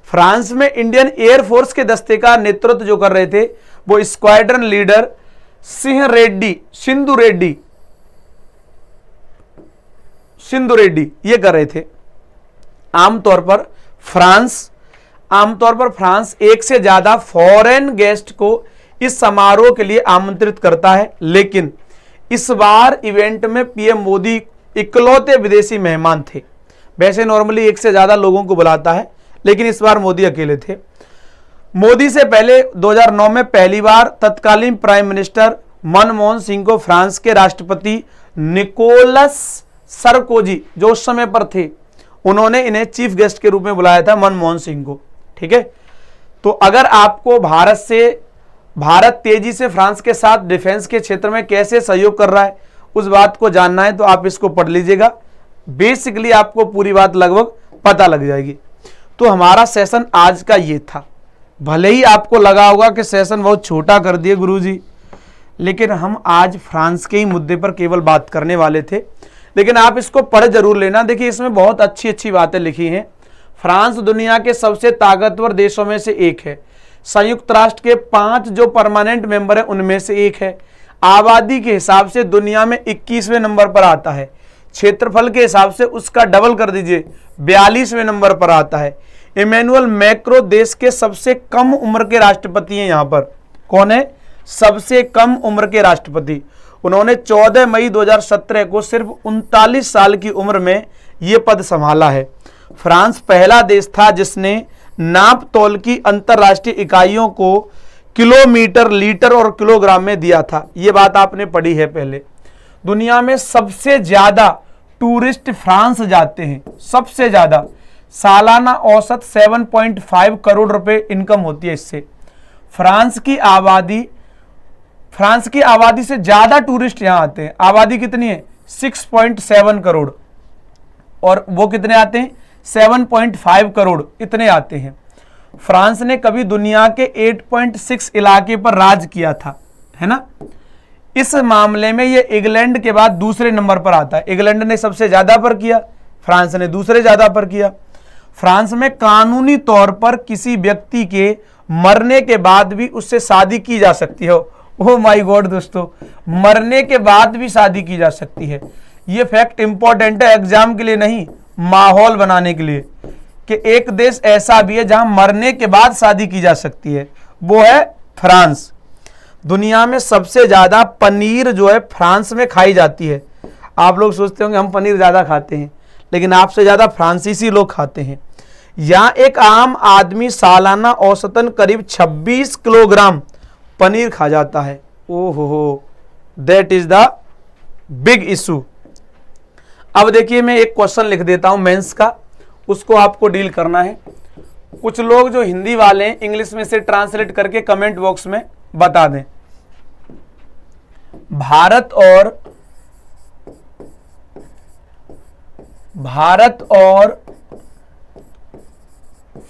फ्रांस में इंडियन एयरफोर्स के दस्ते का नेतृत्व जो कर रहे थे वो स्क्वाड्रन लीडर सिंधु रेड्डी ये कर रहे थे। आमतौर पर फ्रांस एक से ज्यादा फॉरेन गेस्ट को इस समारोह के लिए आमंत्रित करता है, लेकिन इस बार इवेंट में पीएम मोदी इकलौते विदेशी मेहमान थे। वैसे नॉर्मली एक से ज्यादा लोगों को बुलाता है, लेकिन इस बार मोदी अकेले थे। मोदी से पहले 2009 में पहली बार तत्कालीन प्राइम मिनिस्टर मनमोहन सिंह को फ्रांस के राष्ट्रपति निकोलस सरकोजी जो उस समय पर थे, उन्होंने इन्हें चीफ गेस्ट के रूप में बुलाया था, मनमोहन सिंह को। ठीक है, तो अगर आपको भारत तेजी से फ्रांस के साथ डिफेंस के क्षेत्र में कैसे सहयोग कर रहा है उस बात को जानना है तो आप इसको पढ़ लीजिएगा। बेसिकली आपको पूरी बात लगभग पता लग जाएगी। तो हमारा सेशन आज का ये था। भले ही आपको लगा होगा कि सेशन बहुत छोटा कर दिए गुरुजी, लेकिन हम आज फ्रांस के ही मुद्दे पर केवल बात करने वाले थे, लेकिन आप इसको पढ़ जरूर लेना। देखिए इसमें बहुत अच्छी अच्छी बातें लिखी हैं। फ्रांस दुनिया के सबसे ताकतवर देशों में से एक है। संयुक्त राष्ट्र के 5 जो परमानेंट मेंबर है उनमें से एक है। आबादी के हिसाब से दुनिया में 21वें नंबर पर आता है। क्षेत्रफल के हिसाब से उसका डबल कर दीजिए, 42वें नंबर पर आता है। इमैनुअल मैक्रो देश के सबसे कम उम्र के राष्ट्रपति हैं। यहाँ पर कौन है? सबसे कम उम्र के राष्ट्रपति। उन्होंने 14 मई 2017 को सिर्फ 39 साल की उम्र में यह पद संभाला है। फ्रांस पहला देश था जिसने नाप तौल की अंतरराष्ट्रीय इकाइयों को किलोमीटर, लीटर और किलोग्राम में दिया था। यह बात आपने पढ़ी है पहले। दुनिया में सबसे ज्यादा टूरिस्ट फ्रांस जाते हैं, सबसे ज्यादा। सालाना औसत 7.5 करोड़ रुपए इनकम होती है इससे। फ्रांस की आबादी से ज्यादा टूरिस्ट यहां आते हैं। आबादी कितनी है? 6.7 करोड़, और वो कितने आते हैं? 7.5 करोड़ इतने आते हैं। फ्रांस ने कभी दुनिया के 8.6 इलाके पर राज किया था, है ना। इस मामले में ये इंग्लैंड के बाद दूसरे नंबर पर आता है। इंग्लैंड ने सबसे ज्यादा पर किया, फ्रांस ने दूसरे ज्यादा पर किया। फ्रांस में कानूनी तौर पर किसी व्यक्ति के मरने के बाद भी उससे शादी की जा सकती है। ओह माय गॉड दोस्तों, मरने के बाद भी शादी की जा सकती है। ये फैक्ट इंपॉर्टेंट है, एग्जाम के लिए नहीं, माहौल बनाने के लिए, कि एक देश ऐसा भी है जहां मरने के बाद शादी की जा सकती है, वो है फ्रांस। दुनिया में सबसे ज्यादा पनीर जो है फ्रांस में खाई जाती है। आप लोग सोचते होंगे हम पनीर ज्यादा खाते हैं, लेकिन आपसे ज्यादा फ्रांसीसी लोग खाते हैं। यहां एक आम आदमी सालाना औसतन करीब 26 किलोग्राम पनीर खा जाता है। ओहो, that is the big issue. अब देखिए मैं एक क्वेश्चन लिख देता हूं मेंस का, उसको आपको डील करना है। कुछ लोग जो हिंदी वाले हैं इंग्लिश में से ट्रांसलेट करके कमेंट बॉक्स में बता दें। भारत और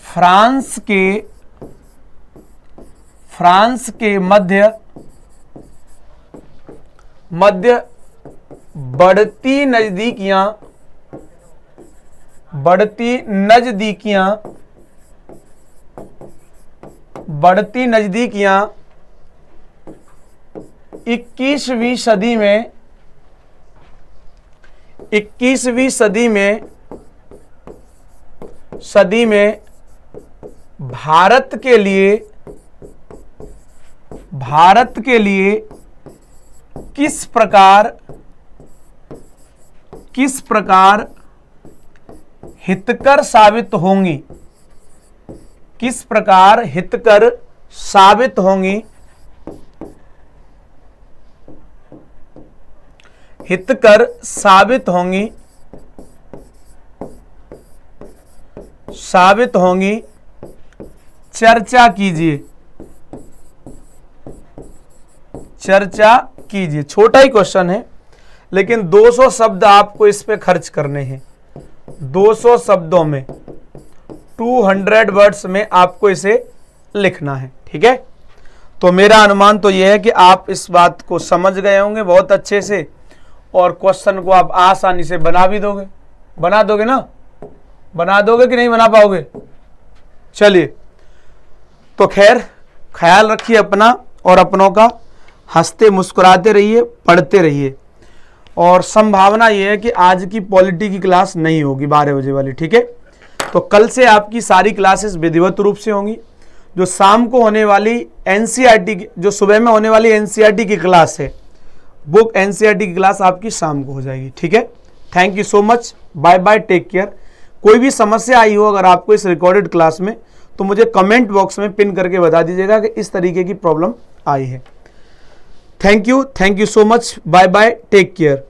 फ्रांस के मध्य बढ़ती नजदीकियां 21वीं सदी में भारत के लिए किस प्रकार हितकर साबित होंगी, किस प्रकार हितकर साबित होंगी, साबित होंगी चर्चा कीजिए। चर्चा कीजिए, छोटा ही क्वेश्चन है लेकिन 200 शब्द आपको इस पे खर्च करने हैं। 200 शब्दों में 200 वर्ड्स में आपको इसे लिखना है, ठीक है। तो मेरा अनुमान तो यह है कि आप इस बात को समझ गए होंगे बहुत अच्छे से और क्वेश्चन को आप आसानी से बना भी दोगे। बना दोगे ना? बना दोगे कि नहीं बना पाओगे? चलिए, तो खैर ख्याल रखिए अपना और अपनों का, हंसते मुस्कुराते रहिए, पढ़ते रहिए। और संभावना यह है कि आज की पॉलिटी की क्लास नहीं होगी 12 बजे वाली, ठीक है। तो कल से आपकी सारी क्लासेस विधिवत रूप से होंगी। जो शाम को होने वाली एनसीईआरटी की, जो सुबह में होने वाली एनसीईआरटी की क्लास है, वो एनसीईआरटी की क्लास आपकी शाम को हो जाएगी, ठीक है। Thank you so much, bye bye, take care. कोई भी समस्या आई हो अगर आपको इस रिकॉर्डेड क्लास में, तो मुझे कमेंट बॉक्स में पिन करके बता दीजिएगा कि इस तरीके की प्रॉब्लम आई है। Thank you so much, bye bye, take care.